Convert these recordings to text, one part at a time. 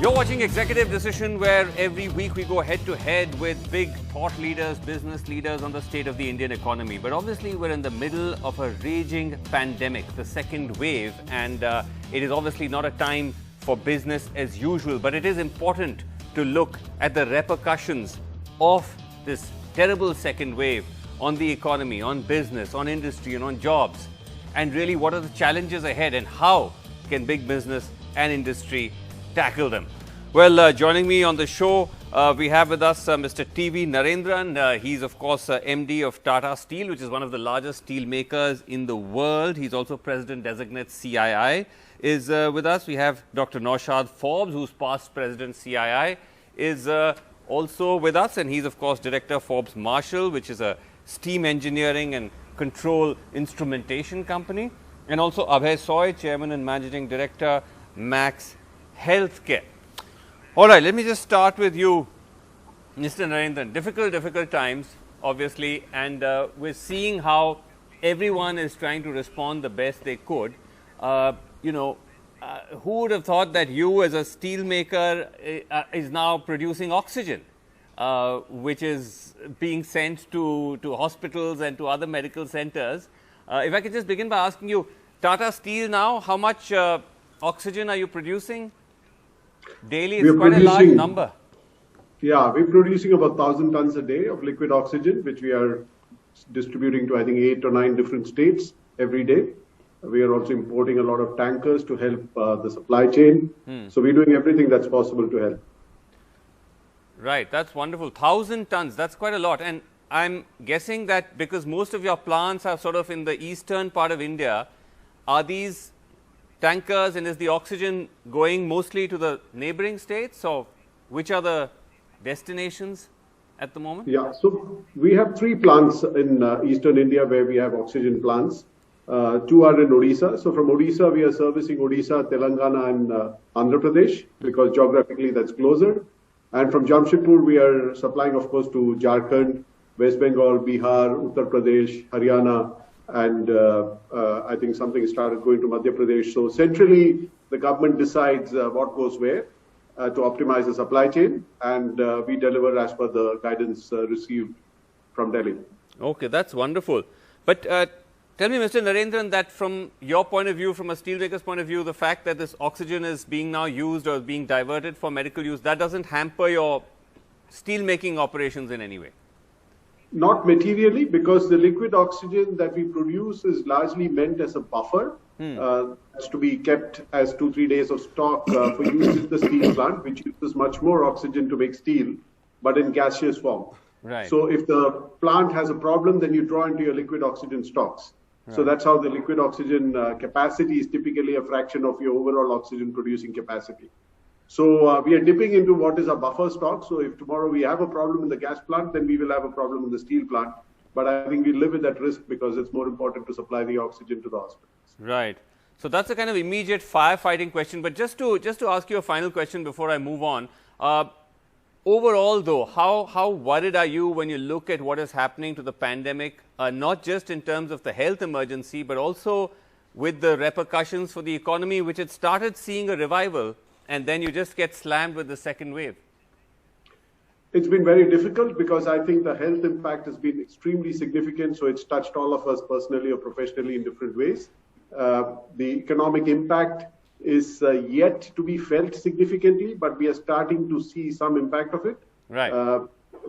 You're watching Executive Decision, where every week we go head to head with big thought leaders, business leaders on the state of the Indian economy. But obviously we're in the middle of a raging pandemic, the second wave, and it is obviously not a time for business as usual. But it is important to look at the repercussions of this terrible second wave on the economy, on business, on industry and on jobs. And really, what are the challenges ahead and how can big business and industry tackle them? Well, joining me on the show, we have with us Mr. T.V. Narendran. He's, of course, MD of Tata Steel, which is one of the largest steel makers in the world. He's also President-designate CII. Is with us. We have Dr. Naushad Forbes, who's past President CII, is also with us. And he's, of course, Director Forbes Marshall, which is a steam engineering and control instrumentation company. And also Abhay Soy, Chairman and Managing Director, Max Healthcare. All right, let me just start with you, Mr. Narendran. Difficult times, obviously, and we're seeing how everyone is trying to respond the best they could. Who would have thought that you, as a steel maker, is now producing oxygen, which is being sent to hospitals and to other medical centers? If I could just begin by asking you, Tata Steel now, how much oxygen are you producing daily? It's quite a large number. Yeah, we're producing about 1,000 tons a day of liquid oxygen, which we are distributing to, I think, 8 or 9 different states every day. We are also importing a lot of tankers to help the supply chain. So we're doing everything that's possible to help. Right, that's wonderful. 1,000 tons, that's quite a lot. And I'm guessing that because most of your plants are sort of in the eastern part of India, are these tankers and is the oxygen going mostly to the neighboring states, or which are the destinations at the moment? Yeah, so we have 3 plants in eastern India where we have oxygen plants. 2 are in Odisha. So from Odisha, we are servicing Odisha, Telangana and Andhra Pradesh, because geographically that's closer. And from Jamshedpur, we are supplying, of course, to Jharkhand, West Bengal, Bihar, Uttar Pradesh, Haryana, and I think something started going to Madhya Pradesh. So centrally, the government decides what goes where to optimize the supply chain, and we deliver as per the guidance received from Delhi. Okay, that's wonderful. But tell me, Mr. Narendran, that from your point of view, from a steelmaker's point of view, the fact that this oxygen is being now used or being diverted for medical use, that doesn't hamper your steel-making operations in any way? Not materially, because the liquid oxygen that we produce is largely meant as a buffer. It's to be kept as 2-3 days of stock for use in the steel plant, which uses much more oxygen to make steel, but in gaseous form. Right. So if the plant has a problem, then you draw into your liquid oxygen stocks. Right. So that's how the liquid oxygen capacity is typically a fraction of your overall oxygen producing capacity. So we are dipping into what is a buffer stock. So if tomorrow we have a problem in the gas plant, then we will have a problem in the steel plant. But I think we live with that risk because it's more important to supply the oxygen to the hospitals. Right. So that's a kind of immediate firefighting question. But just to ask you a final question before I move on. Overall, though, how worried are you when you look at what is happening to the pandemic, not just in terms of the health emergency, but also with the repercussions for the economy, which had started seeing a revival, and then you just get slammed with the second wave? It's been very difficult because I think the health impact has been extremely significant. So it's touched all of us personally or professionally in different ways. The economic impact is yet to be felt significantly, but we are starting to see some impact of it. Right.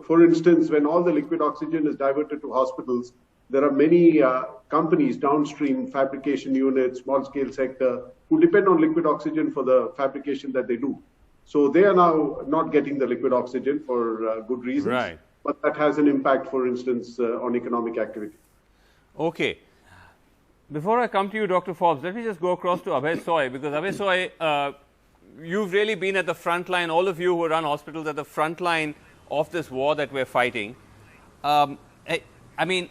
For instance, when all the liquid oxygen is diverted to hospitals, there are many companies, downstream fabrication units, small-scale sector, who depend on liquid oxygen for the fabrication that they do. So they are now not getting the liquid oxygen for good reasons. Right. But that has an impact, for instance, on economic activity. Okay. Before I come to you, Dr. Forbes, let me just go across to Abhay Soy, because Abhay Soy, you've really been at the front line, all of you who run hospitals at the front line of this war that we're fighting. I mean,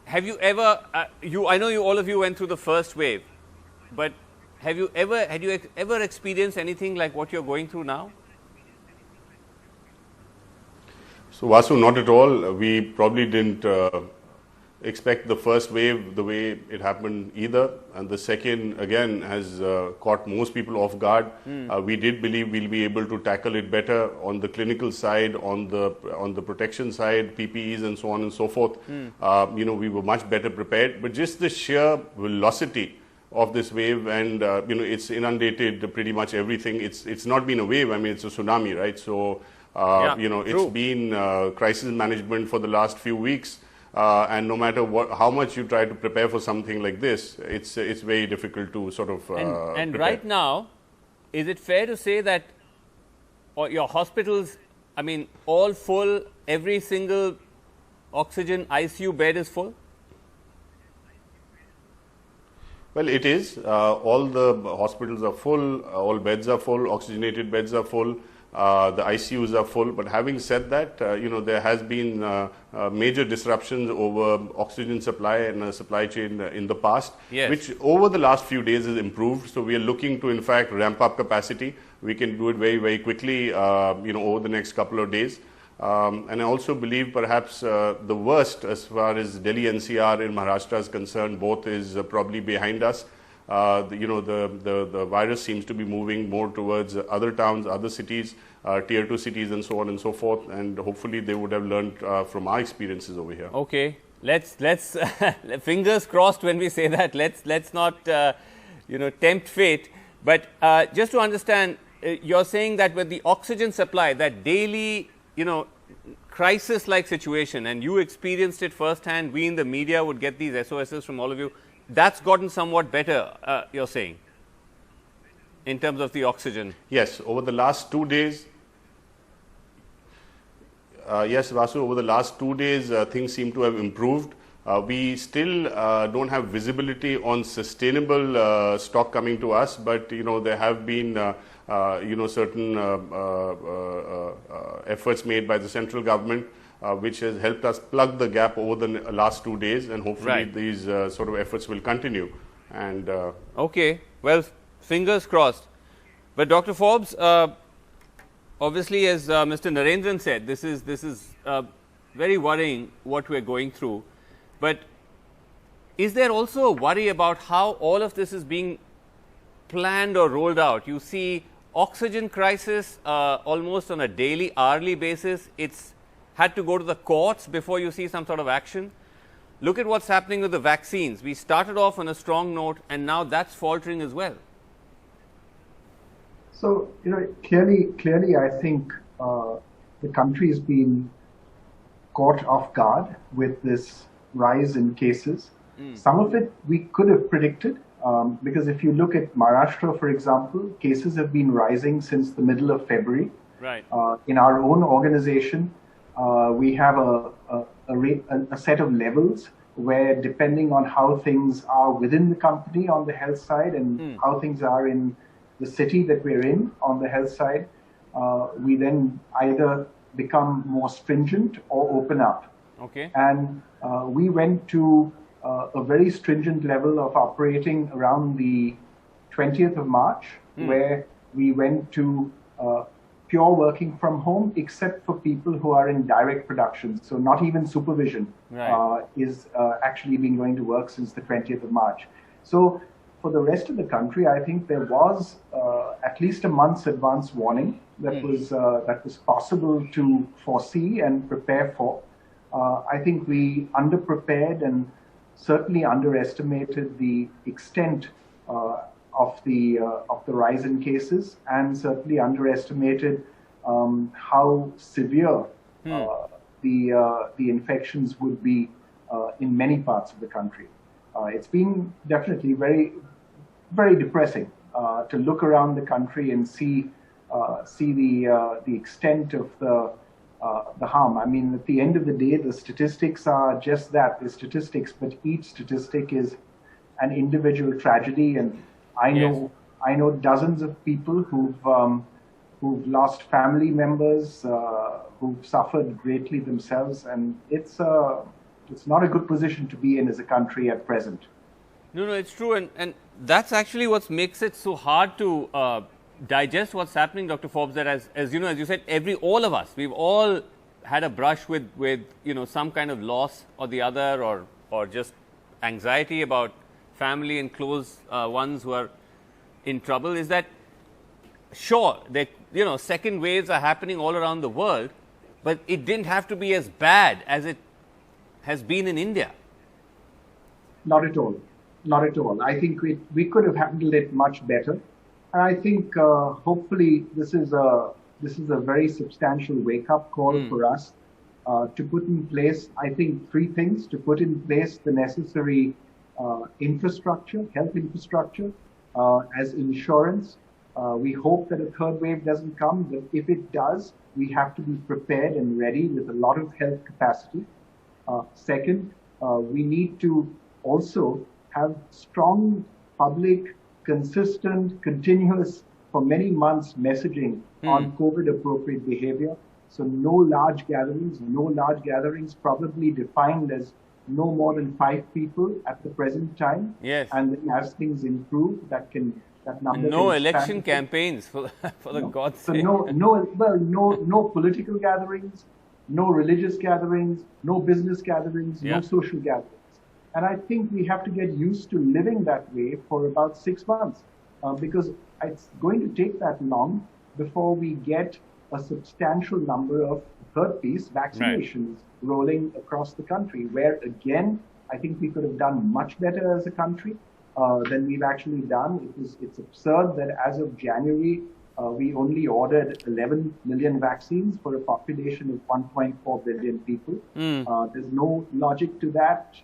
have you ever, I know all of you went through the first wave, but had you ever experienced anything like what you're going through now? So Vasu, not at all. We probably didn't expect the first wave the way it happened either, and the second again has caught most people off guard. We did believe we'll be able to tackle it better on the clinical side, on the protection side, PPEs and so on and so forth. You know, we were much better prepared, but just the sheer velocity of this wave, and you know, it's inundated pretty much everything. It's not been a wave. I mean, it's a tsunami, right? So you know, it's been crisis management for the last few weeks. And no matter how much you try to prepare for something like this, it's very difficult to sort of and right now, is it fair to say that your hospitals, I mean, all full, every single oxygen ICU bed is full? Well, it is. All the hospitals are full, all beds are full, oxygenated beds are full. The ICUs are full, but having said that, you know, there has been major disruptions over oxygen supply and supply chain in the past, which over the last few days has improved. So we are looking to, in fact, ramp up capacity. We can do it very, very quickly, you know, over the next couple of days. And I also believe perhaps the worst as far as Delhi NCR in Maharashtra is concerned, both is probably behind us. You know, the virus seems to be moving more towards other towns, other cities, tier 2 cities and so on and so forth, and hopefully they would have learned from our experiences over here. Okay, let's fingers crossed when we say that. Let's not you know, tempt fate, but just to understand, you're saying that with the oxygen supply, that daily, you know, crisis like situation, and you experienced it firsthand, we in the media would get these SOSs from all of you. That's gotten somewhat better, you're saying, in terms of the oxygen? Yes, over the last 2 days, yes, Vasu, over the last 2 days, things seem to have improved. We still don't have visibility on sustainable stock coming to us, but, you know, there have been, you know, certain efforts made by the central government, which has helped us plug the gap over the last 2 days, and hopefully these sort of efforts will continue. And okay, well, fingers crossed. But Dr. Forbes, obviously, as Mr. Narendran said, this is very worrying what we're going through. But is there also a worry about how all of this is being planned or rolled out? You see oxygen crisis almost on a daily, hourly basis. It's had to go to the courts before you see some sort of action. Look at what's happening with the vaccines. We started off on a strong note, and now that's faltering as well. So, you know, clearly, I think the country has been caught off guard with this rise in cases. Some of it we could have predicted, because if you look at Maharashtra, for example, cases have been rising since the middle of February. Right. In our own organization, we have a set of levels where, depending on how things are within the company on the health side and how things are in the city that we're in on the health side, we then either become more stringent or open up. Okay. And we went to a very stringent level of operating around the 20th of March, where we went to pure working from home, except for people who are in direct production. So not even supervision is actually been going to work since the 20th of March. So for the rest of the country, I think there was at least a month's advance warning that was possible to foresee and prepare for. I think we underprepared and certainly underestimated the extent of the rise in cases, and certainly underestimated how severe the infections would be in many parts of the country. It's been definitely very, very depressing to look around the country and see the extent of the harm. I mean, at the end of the day, the statistics are just that, the statistics, but each statistic is an individual tragedy. And I know dozens of people who've lost family members, who've suffered greatly themselves, and it's not a good position to be in as a country at present. No, it's true, and that's actually what makes it so hard to digest what's happening, Dr. Forbes. That as you know, as you said, all of us, we've all had a brush with you know, some kind of loss or the other, or or just anxiety about family and close ones who are in trouble is that, sure, second waves are happening all around the world, but it didn't have to be as bad as it has been in India. Not at all. Not at all. I think we could have handled it much better. And I think hopefully this is a very substantial wake-up call for us to put in place, I think, three things: to put in place the necessary infrastructure, health infrastructure, as insurance. We hope that a third wave doesn't come, but if it does, we have to be prepared and ready with a lot of health capacity. Second, we need to also have strong public, consistent, continuous, for many months, messaging on COVID-appropriate behavior. So no large gatherings, probably defined as no more than 5 people at the present time. Yes. And then as things improve, that number no can election expand. campaigns, for the God's So sake. no political gatherings, no religious gatherings, no business gatherings, no social gatherings. And I think we have to get used to living that way for about 6 months, because it's going to take that long before we get a substantial number of, third piece, vaccinations rolling across the country, where again, I think we could have done much better as a country than we've actually done. It's absurd that as of January, we only ordered 11 million vaccines for a population of 1.4 billion people. There's no logic to that.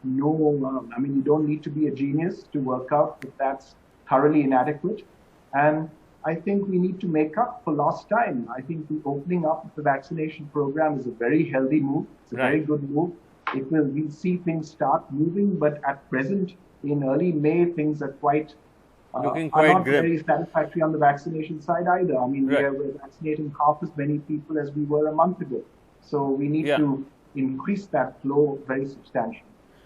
You don't need to be a genius to work out that that's thoroughly inadequate. And I think we need to make up for lost time. I think the opening up of the vaccination program is a very healthy move. It's a very good move. We'll see things start moving, but at present, in early May, things are looking are quite not grim. very satisfactory on the vaccination side either. I mean, we're vaccinating half as many people as we were a month ago. So we need to increase that flow very substantially.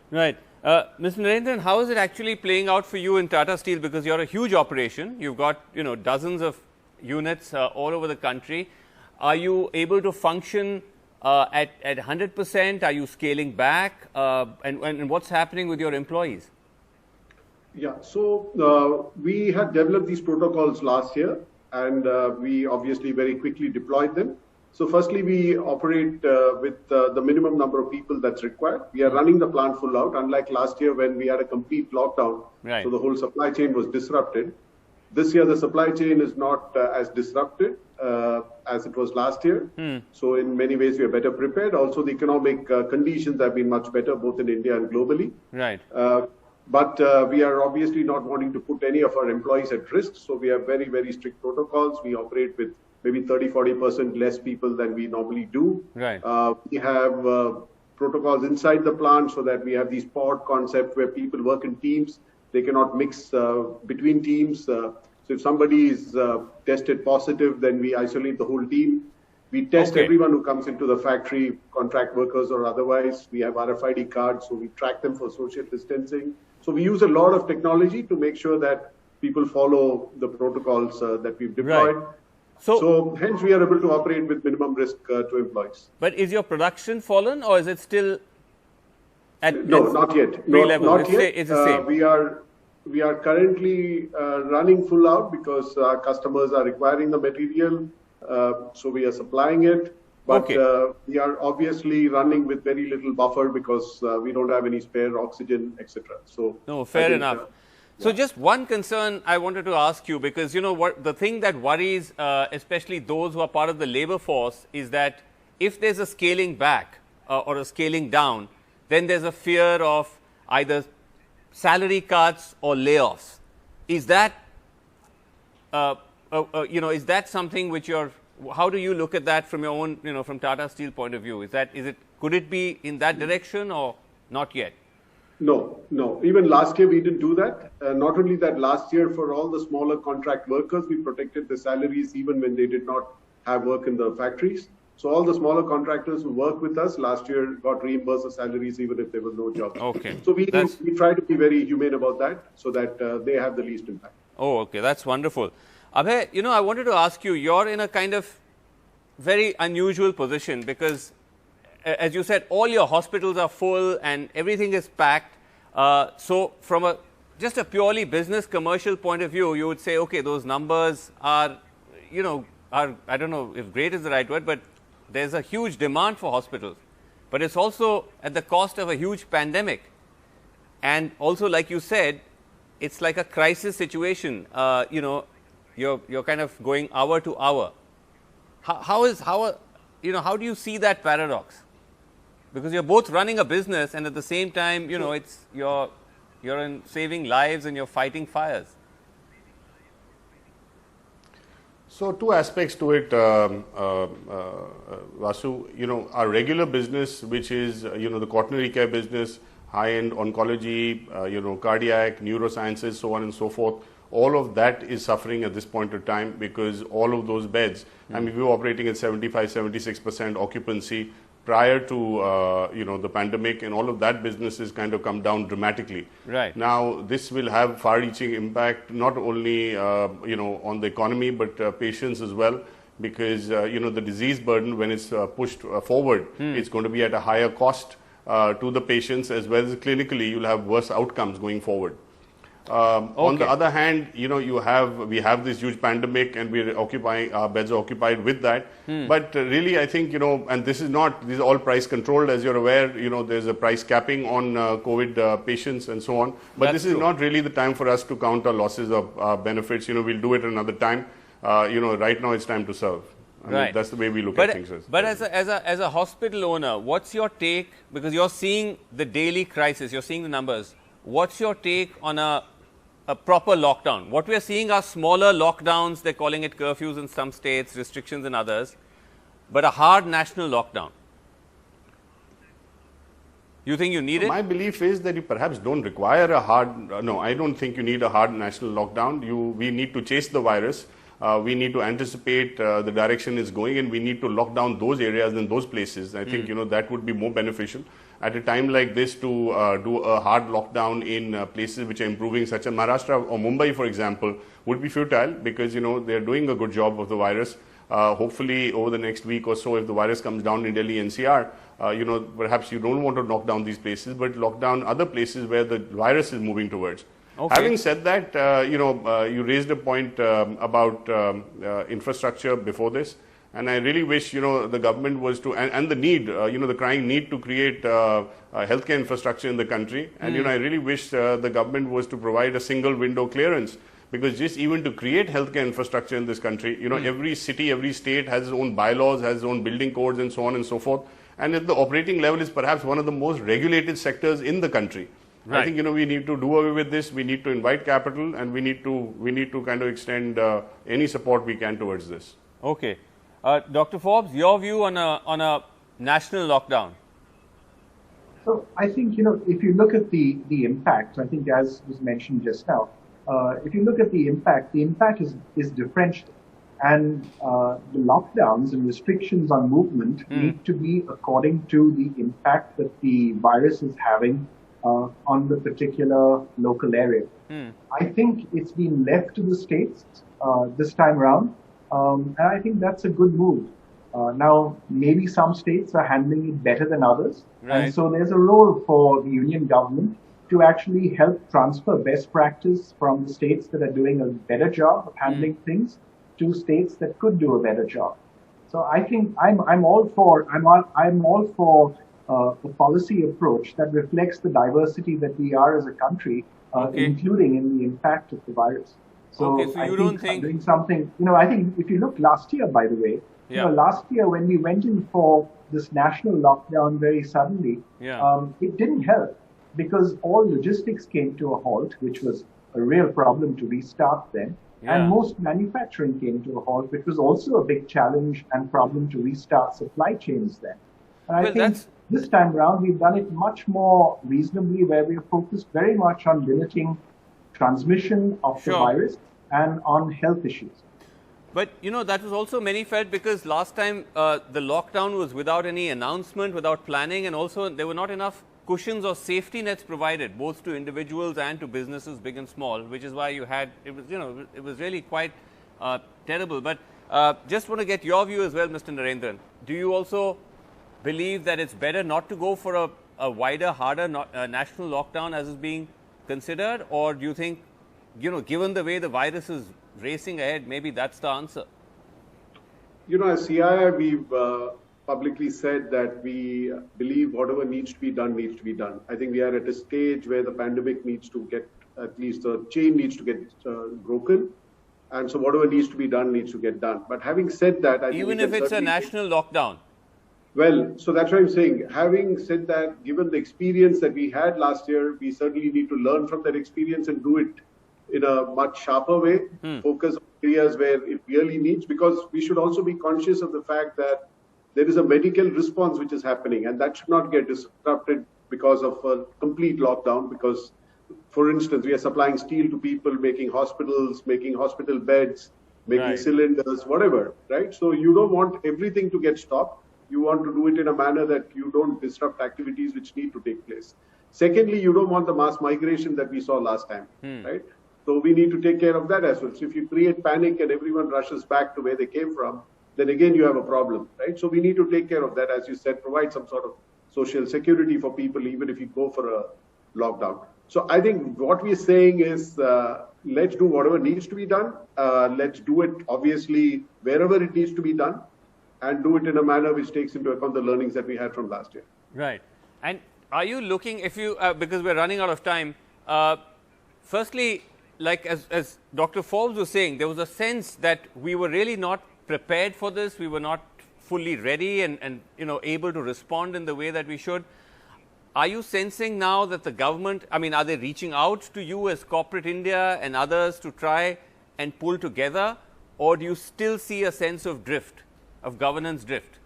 Right. Mr. Narendran, how is it actually playing out for you in Tata Steel? Because you're a huge operation. You've got, dozens of units all over the country. Are you able to function at 100%? Are you scaling back? And what's happening with your employees? Yeah, so we had developed these protocols last year, and we obviously very quickly deployed them. So firstly, we operate with the minimum number of people that's required. We are running the plant full out, unlike last year when we had a complete lockdown. Right. So the whole supply chain was disrupted. This year, the supply chain is not as disrupted as it was last year. So in many ways, we are better prepared. Also, the economic conditions have been much better, both in India and globally. Right. But we are obviously not wanting to put any of our employees at risk. So we have very, very strict protocols. We operate with maybe 30-40% less people than we normally do. Right. We have protocols inside the plant so that we have these pod concept where people work in teams. They cannot mix between teams. So if somebody is tested positive, then we isolate the whole team. We test everyone who comes into the factory, contract workers or otherwise. We have RFID cards, so we track them for social distancing. So we use a lot of technology to make sure that people follow the protocols that we've deployed. Right. So hence we are able to operate with minimum risk to employees. But is your production fallen, or is it still at not yet. Not yet. It's the same. We are currently running full out because our customers are requiring the material. So we are supplying it. But we are obviously running with very little buffer because we don't have any spare oxygen, etc. So no, fair enough. So just one concern I wanted to ask you, because what the thing that worries especially those who are part of the labor force is that if there's a scaling back or a scaling down, then there's a fear of either salary cuts or layoffs. Is that is that something which how do you look at that from your own, from Tata Steel point of view? Could it be in that direction or not yet? No. Even last year we didn't do that. Not only that, last year for all the smaller contract workers, we protected the salaries even when they did not have work in the factories. So all the smaller contractors who work with us last year got reimbursed the salaries even if there was no job. Okay. So we try to be very humane about that so that they have the least impact. Oh, okay. That's wonderful. Abhay, I wanted to ask you, you're in a kind of very unusual position because as you said, all your hospitals are full and everything is packed. So from just a purely business commercial point of view, you would say, okay, those numbers are, I don't know if great is the right word, but there's a huge demand for hospitals. But it's also at the cost of a huge pandemic. And also, like you said, it's like a crisis situation. You're kind of going hour to hour. How do you see that paradox? Because you're both running a business and at the same time, you're in saving lives and you're fighting fires. So two aspects to it, Vasu. Our regular business, which is the quaternary care business, high-end oncology, cardiac, neurosciences, so on and so forth. All of that is suffering at this point of time because all of those beds. I mean, we were operating at 75-76% occupancy prior to the pandemic, and all of that business has kind of come down dramatically. Right. Now, this will have far-reaching impact not only on the economy but patients as well, because the disease burden, when it's pushed forward, it's going to be at a higher cost to the patients, as well as clinically you'll have worse outcomes going forward. On the other hand, we have this huge pandemic and we're occupying, our beds are occupied with that. But really, I think, and these are all price controlled, as you're aware, there's a price capping on COVID patients and so on. But this is not really the time for us to count our losses or benefits. We'll do it another time. Right now it's time to serve. I mean, that's the way we look at things. But as a hospital owner, what's your take? Because you're seeing the daily crisis, you're seeing the numbers. What's your take on a proper lockdown? What we are seeing are smaller lockdowns. They're calling it curfews in some states, restrictions in others, but a hard national lockdown. You think you need it? My belief is that you perhaps don't require a hard. No, I don't think you need a hard national lockdown. We need to chase the virus. We need to anticipate the direction it's going, and we need to lock down those areas and those places. I think that would be more beneficial at a time like this to do a hard lockdown in places which are improving, such as Maharashtra or Mumbai, for example, would be futile because they're doing a good job of the virus. Hopefully, over the next week or so, if the virus comes down in Delhi NCR, perhaps you don't want to lock down these places, but lock down other places where the virus is moving towards. Okay. Having said that, you raised a point about infrastructure before this, and I really wish the government was to and the need, the crying need to create healthcare infrastructure in the country, and I really wish the government was to provide a single window clearance, because just even to create healthcare infrastructure in this country, every city, every state has its own bylaws, has its own building codes, and so on and so forth, and at the operating level is perhaps one of the most regulated sectors in the country. Right. I think we need to do away with this. We need to invite capital, and we need to kind of extend any support we can towards this. Okay, Dr. Forbes, your view on a national lockdown? So I think if you look at the impact, I think as was mentioned just now, if you look at the impact is differential, and the lockdowns and restrictions on movement need to be according to the impact that the virus is having on the particular local area. I think it's been left to the states this time around, and I think that's a good move. Now, maybe some states are handling it better than others, and so there's a role for the union government to actually help transfer best practice from the states that are doing a better job of handling things to states that could do a better job. So I think I'm all for a policy approach that reflects the diversity that we are as a country, including in the impact of the virus. So, so you don't think doing something, I think if you look last year, by the way, last year when we went in for this national lockdown very suddenly, it didn't help because all logistics came to a halt, which was a real problem to restart then. And most manufacturing came to a halt, which was also a big challenge and problem to restart supply chains then. And I think this time around, we've done it much more reasonably, where we're focused very much on limiting transmission of the virus and on health issues. But, that was also many felt because last time the lockdown was without any announcement, without planning, and also there were not enough cushions or safety nets provided, both to individuals and to businesses, big and small, which is why you had, it was really quite terrible. But just want to get your view as well, Mr. Narendran. Do you also believe that it's better not to go for a wider, harder national lockdown as is being considered? Or do you think, given the way the virus is racing ahead, maybe that's the answer? As CII, we've publicly said that we believe whatever needs to be done needs to be done. I think we are at a stage where the pandemic needs to get, at least the chain needs to get broken. And so whatever needs to be done needs to get done. But having said that, I think even if it's a national lockdown. Well, so that's what I'm saying. Having said that, given the experience that we had last year, we certainly need to learn from that experience and do it in a much sharper way, focus on areas where it really needs, because we should also be conscious of the fact that there is a medical response which is happening, and that should not get disrupted because of a complete lockdown. Because, for instance, we are supplying steel to people, making hospitals, making hospital beds, making cylinders, whatever, right? So you don't want everything to get stopped. You want to do it in a manner that you don't disrupt activities which need to take place. Secondly, you don't want the mass migration that we saw last time, right? So we need to take care of that as well. So if you create panic and everyone rushes back to where they came from, then again you have a problem, right? So we need to take care of that, as you said, provide some sort of social security for people, even if you go for a lockdown. So I think what we're saying is, let's do whatever needs to be done. Let's do it, obviously, wherever it needs to be done, and do it in a manner which takes into account the learnings that we had from last year. Right. And are you looking, if you, because we're running out of time, firstly, like as Dr. Forbes was saying, there was a sense that we were really not prepared for this. We were not fully ready and able to respond in the way that we should. Are you sensing now that the government, are they reaching out to you as corporate India and others to try and pull together, or do you still see a sense of drift, of governance drift?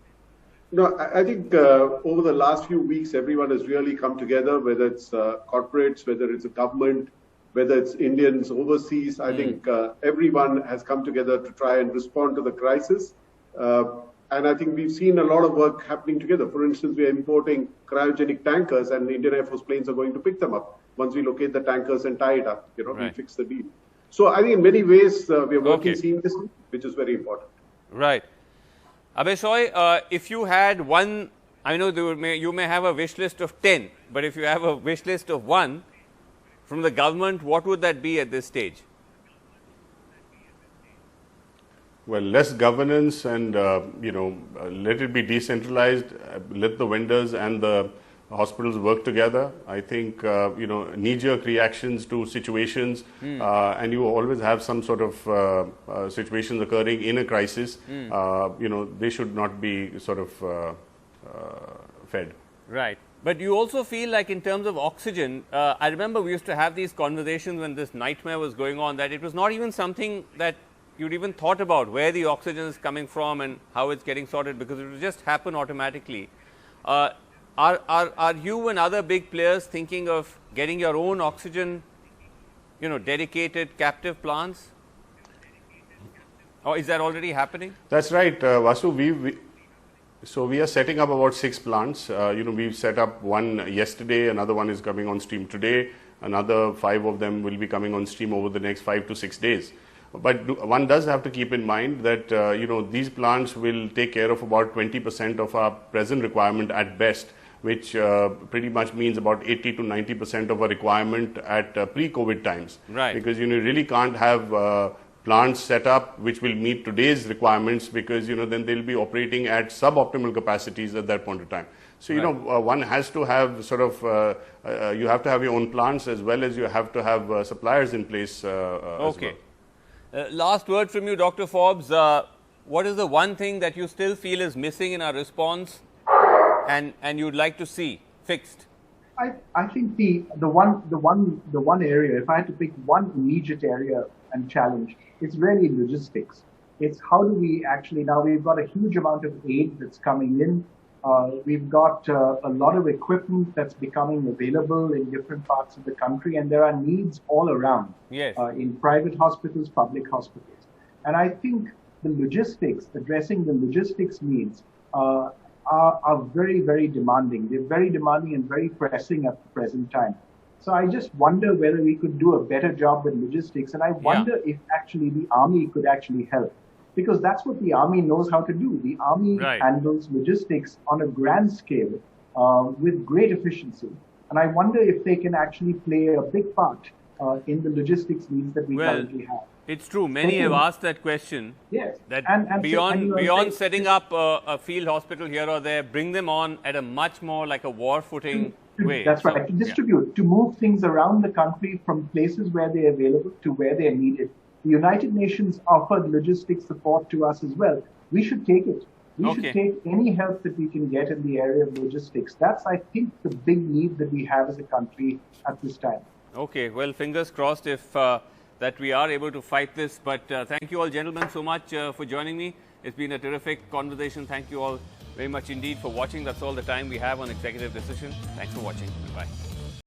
No, I think over the last few weeks, everyone has really come together, whether it's corporates, whether it's a government, whether it's Indians overseas. I think everyone has come together to try and respond to the crisis. And I think we've seen a lot of work happening together. For instance, we are importing cryogenic tankers, and the Indian Air Force planes are going to pick them up. Once we locate the tankers and tie it up, we fix the deal. So I think in many ways, we are working seamlessly, which is very important. Right. Abhay, if you had one, I know you may have a wish list of 10, but if you have a wish list of one from the government, what would that be at this stage? Well, less governance and, let it be decentralized, let the vendors and the hospitals work together. I think, knee-jerk reactions to situations, and you always have some sort of situations occurring in a crisis, they should not be sort of fed. Right. But you also feel like in terms of oxygen, I remember we used to have these conversations when this nightmare was going on, that it was not even something that you'd even thought about where the oxygen is coming from and how it's getting sorted, because it would just happen automatically. Are you and other big players thinking of getting your own oxygen, dedicated captive plants? Or is that already happening? That's right, Vasu. So we are setting up about 6 plants. We've set up one yesterday, another one is coming on stream today, another 5 of them will be coming on stream over the next 5 to 6 days. But one does have to keep in mind that, these plants will take care of about 20% of our present requirement at best, which pretty much means about 80 to 90% of our requirement at pre-COVID times. Right. Because, you really can't have plants set up which will meet today's requirements, because, then they'll be operating at suboptimal capacities at that point of time. So, one has to have sort of, you have to have your own plants as well as you have to have suppliers in place as well. Last word from you, Dr. Forbes. What is the one thing that you still feel is missing in our response and you'd like to see fixed? I think the one area, if I had to pick one immediate area and challenge, it's really logistics. It's how do we actually, now we've got a huge amount of aid that's coming in. We've got a lot of equipment that's becoming available in different parts of the country, and there are needs all around in private hospitals, public hospitals. And I think the logistics, addressing the logistics needs are very, very demanding. They're very demanding and very pressing at the present time. So I just wonder whether we could do a better job with logistics, and I wonder if actually the army could actually help. because that's what the army knows how to do. The army handles logistics on a grand scale with great efficiency. And I wonder if they can actually play a big part in the logistics needs that we currently have. It's true. Many have asked that question. Yes. That beyond setting up a field hospital here or there, bring them on at a much more like a war footing way. That's right. To distribute, to move things around the country from places where they're available to where they're needed. The United Nations offered logistics support to us as well. We should take it. We should take any help that we can get in the area of logistics. That's, I think, the big need that we have as a country at this time. Okay. Well, fingers crossed if that we are able to fight this. But thank you all, gentlemen, so much for joining me. It's been a terrific conversation. Thank you all very much indeed for watching. That's all the time we have on Executive Decision. Thanks for watching. Goodbye.